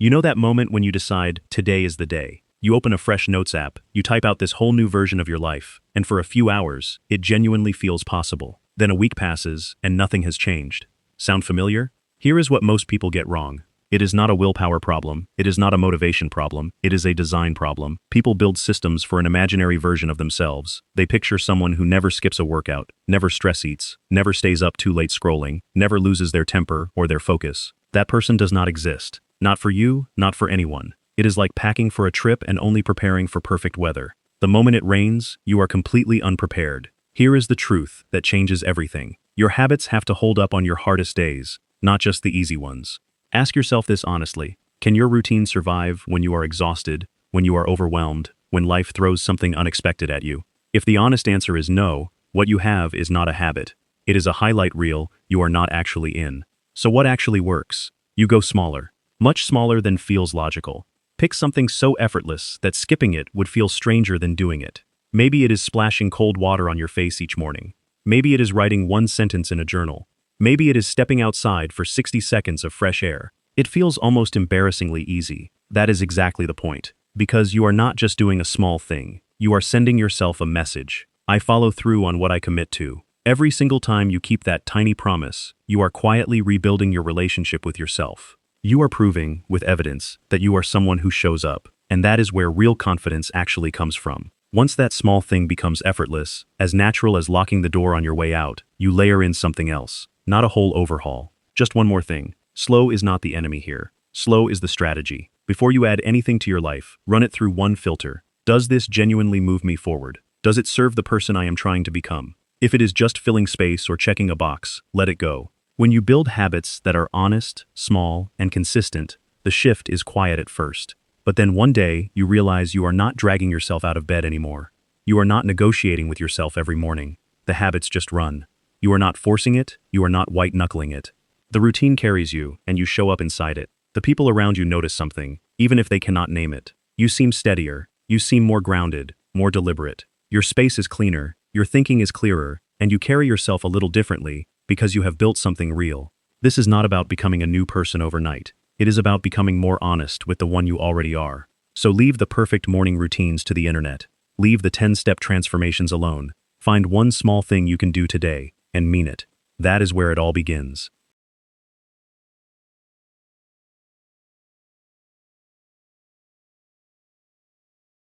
You know that moment when you decide, today is the day. You open a fresh notes app, you type out this whole new version of your life, and for a few hours, it genuinely feels possible. Then a week passes, and nothing has changed. Sound familiar? Here is what most people get wrong. It is not a willpower problem, it is not a motivation problem, it is a design problem. People build systems for an imaginary version of themselves. They picture someone who never skips a workout, never stress eats, never stays up too late scrolling, never loses their temper or their focus. That person does not exist. Not for you, not for anyone. It is like packing for a trip and only preparing for perfect weather. The moment it rains, you are completely unprepared. Here is the truth that changes everything. Your habits have to hold up on your hardest days, not just the easy ones. Ask yourself this honestly. Can your routine survive when you are exhausted, when you are overwhelmed, when life throws something unexpected at you? If the honest answer is no, what you have is not a habit. It is a highlight reel you are not actually in. So what actually works? You go smaller. Much smaller than feels logical. Pick something so effortless that skipping it would feel stranger than doing it. Maybe it is splashing cold water on your face each morning. Maybe it is writing one sentence in a journal. Maybe it is stepping outside for 60 seconds of fresh air. It feels almost embarrassingly easy. That is exactly the point. Because you are not just doing a small thing. You are sending yourself a message. I follow through on what I commit to. Every single time you keep that tiny promise, you are quietly rebuilding your relationship with yourself. You are proving, with evidence, that you are someone who shows up, and that is where real confidence actually comes from. Once that small thing becomes effortless, as natural as locking the door on your way out, you layer in something else. Not a whole overhaul. Just one more thing. Slow is not the enemy here. Slow is the strategy. Before you add anything to your life, run it through one filter. Does this genuinely move me forward? Does it serve the person I am trying to become? If it is just filling space or checking a box, let it go. When you build habits that are honest, small, and consistent, the shift is quiet at first. But then one day, you realize you are not dragging yourself out of bed anymore. You are not negotiating with yourself every morning. The habits just run. You are not forcing it, you are not white-knuckling it. The routine carries you, and you show up inside it. The people around you notice something, even if they cannot name it. You seem steadier, you seem more grounded, more deliberate. Your space is cleaner, your thinking is clearer, and you carry yourself a little differently, because you have built something real. This is not about becoming a new person overnight. It is about becoming more honest with the one you already are. So leave the perfect morning routines to the internet. Leave the 10-step transformations alone. Find one small thing you can do today, and mean it. That is where it all begins.